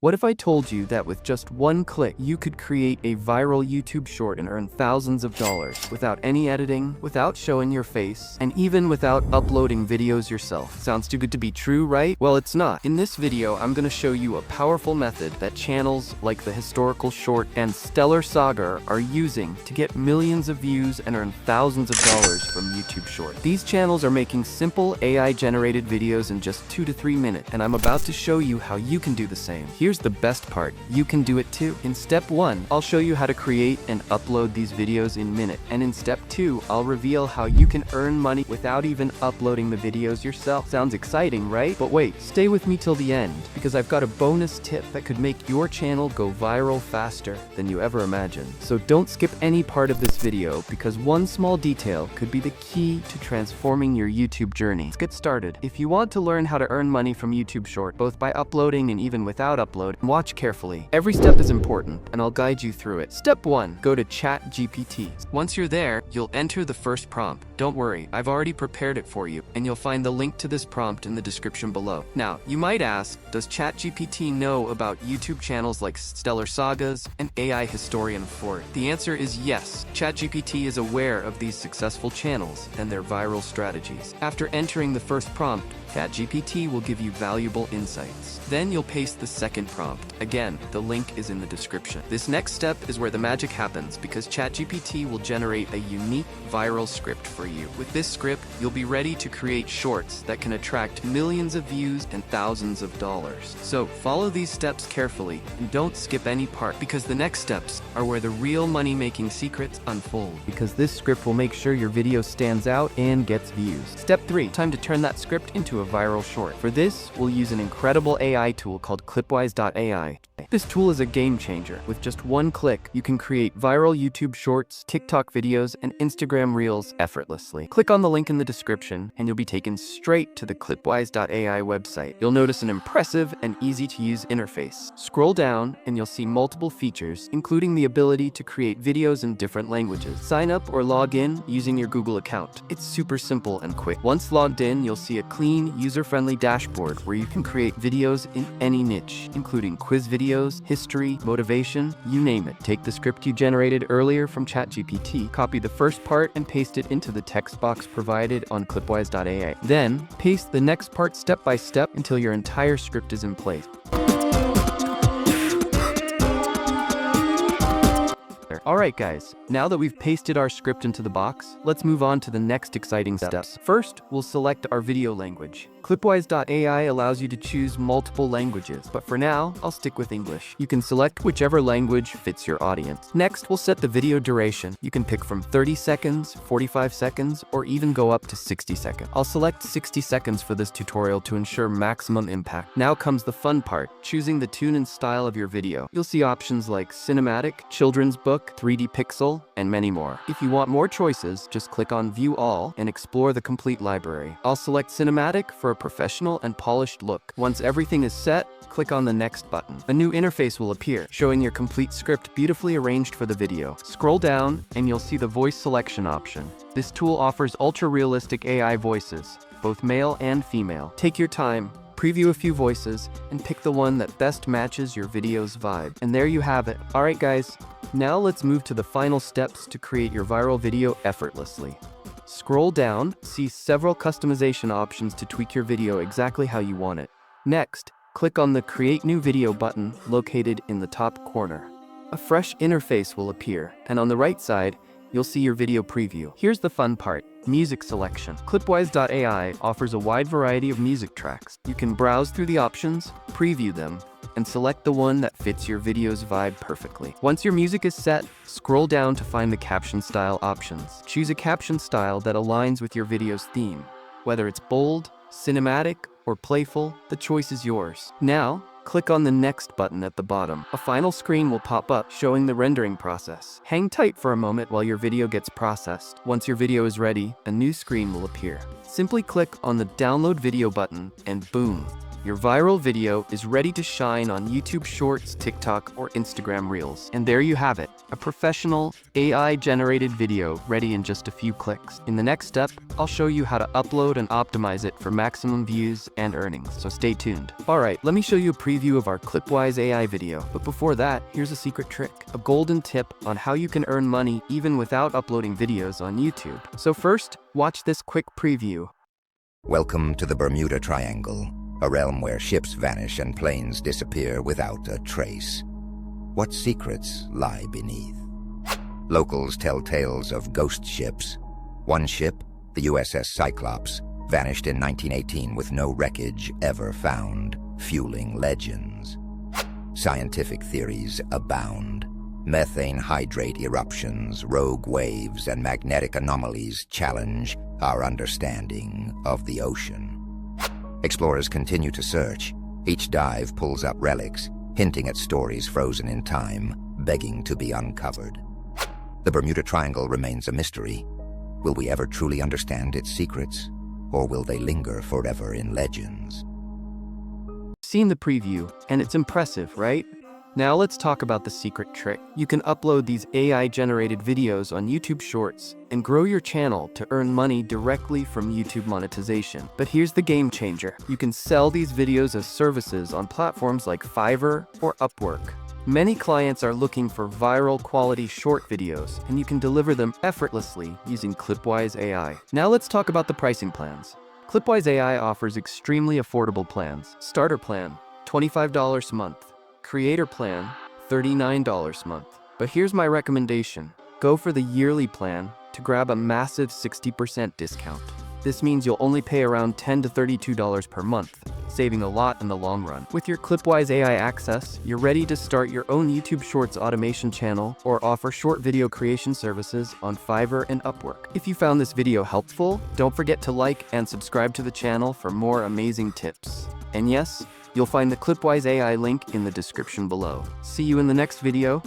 What if I told you that with just one click, you could create a viral YouTube short and earn thousands of dollars without any editing, without showing your face, and even without uploading videos yourself? Sounds too good to be true, right? Well, it's not. In this video, I'm going to show you a powerful method that channels like the Historical Short and Stellar Sagar are using to get millions of views and earn thousands of dollars from YouTube Short. These channels are making simple AI-generated videos in just 2 to 3 minutes, and I'm about to show you how you can do the same. Here's the best part, you can do it too. In step 1, I'll show you how to create and upload these videos in minutes. And in step 2, I'll reveal how you can earn money without even uploading the videos yourself. Sounds exciting, right? But wait, stay with me till the end, because I've got a bonus tip that could make your channel go viral faster than you ever imagined. So don't skip any part of this video, because one small detail could be the key to transforming your YouTube journey. Let's get started. If you want to learn how to earn money from YouTube Short, both by uploading and even without uploading, watch carefully. Every step is important, and I'll guide you through it. Step 1, go to ChatGPT. Once you're there, you'll enter the first prompt. Don't worry, I've already prepared it for you, and you'll find the link to this prompt in the description below. Now, you might ask, does ChatGPT know about YouTube channels like Stellar Sagas and AI Historian Fort? The answer is yes. ChatGPT is aware of these successful channels and their viral strategies. After entering the first prompt, ChatGPT will give you valuable insights. Then you'll paste the second prompt. Again, the link is in the description. This next step is where the magic happens, because ChatGPT will generate a unique viral script for you. With this script, you'll be ready to create shorts that can attract millions of views and thousands of dollars. So follow these steps carefully and don't skip any part, because the next steps are where the real money-making secrets unfold. Because this script will make sure your video stands out and gets views. Step 3, time to turn that script into a viral short. For this, we'll use an incredible AI tool called Clipwise.ai. This tool is a game changer. With just one click, you can create viral YouTube shorts, TikTok videos, and Instagram reels effortlessly. Click on the link in the description, and you'll be taken straight to the Clipwise.ai website. You'll notice an impressive and easy-to-use interface. Scroll down, and you'll see multiple features, including the ability to create videos in different languages. Sign up or log in using your Google account. It's super simple and quick. Once logged in, you'll see a clean, user-friendly dashboard where you can create videos in any niche, including quiz videos, history, motivation, you name it. Take the script you generated earlier from ChatGPT, copy the first part, and paste it into the text box provided on Clipwise.ai. Then, paste the next part step by step until your entire script is in place. Alright guys, now that we've pasted our script into the box, let's move on to the next exciting steps. First, we'll select our video language. Clipwise.ai allows you to choose multiple languages, but for now, I'll stick with English. You can select whichever language fits your audience. Next, we'll set the video duration. You can pick from 30 seconds, 45 seconds, or even go up to 60 seconds. I'll select 60 seconds for this tutorial to ensure maximum impact. Now comes the fun part, choosing the tune and style of your video. You'll see options like cinematic, children's book, 3D pixel, and many more. If you want more choices, just click on View All and explore the complete library. I'll select cinematic for a professional and polished look. Once everything is set, click on the Next button. A new interface will appear, showing your complete script beautifully arranged for the video. Scroll down, and you'll see the voice selection option. This tool offers ultra-realistic AI voices, both male and female. Take your time, preview a few voices, and pick the one that best matches your video's vibe. And there you have it. Alright guys, now let's move to the final steps to create your viral video effortlessly. Scroll down, see several customization options to tweak your video exactly how you want it. Next, click on the Create New Video button located in the top corner. A fresh interface will appear, and on the right side, you'll see your video preview. Here's the fun part, music selection. Clipwise.ai offers a wide variety of music tracks. You can browse through the options, preview them, and select the one that fits your video's vibe perfectly. Once your music is set, scroll down to find the caption style options. Choose a caption style that aligns with your video's theme. Whether it's bold, cinematic, or playful, the choice is yours. Now, click on the Next button at the bottom. A final screen will pop up showing the rendering process. Hang tight for a moment while your video gets processed. Once your video is ready, a new screen will appear. Simply click on the Download Video button and boom, Your viral video is ready to shine on YouTube Shorts, TikTok, or Instagram Reels. And there you have it, a professional, AI-generated video ready in just a few clicks. In the next step, I'll show you how to upload and optimize it for maximum views and earnings, so stay tuned. Alright, let me show you a preview of our Clipwise.ai video, but before that, here's a secret trick, a golden tip on how you can earn money even without uploading videos on YouTube. So first, watch this quick preview. Welcome to the Bermuda Triangle, a realm where ships vanish and planes disappear without a trace. What secrets lie beneath? Locals tell tales of ghost ships. One ship, the USS Cyclops, vanished in 1918 with no wreckage ever found, fueling legends. Scientific theories abound. Methane hydrate eruptions, rogue waves, and magnetic anomalies challenge our understanding of the ocean. Explorers continue to search. Each dive pulls up relics, hinting at stories frozen in time, begging to be uncovered. The Bermuda Triangle remains a mystery. Will we ever truly understand its secrets, or will they linger forever in legends? Seen the preview, and it's impressive, right? Now let's talk about the secret trick. You can upload these AI-generated videos on YouTube Shorts and grow your channel to earn money directly from YouTube monetization. But here's the game changer. You can sell these videos as services on platforms like Fiverr or Upwork. Many clients are looking for viral quality short videos, and you can deliver them effortlessly using Clipwise.ai. Now let's talk about the pricing plans. Clipwise.ai offers extremely affordable plans. Starter plan, $25 a month. Creator plan, $39 a month. But here's my recommendation. Go for the yearly plan to grab a massive 60% discount. This means you'll only pay around $10 to $32 per month, saving a lot in the long run. With your Clipwise.ai access, you're ready to start your own YouTube Shorts automation channel or offer short video creation services on Fiverr and Upwork. If you found this video helpful, don't forget to like and subscribe to the channel for more amazing tips. And yes, you'll find the Clipwise.ai link in the description below. See you in the next video.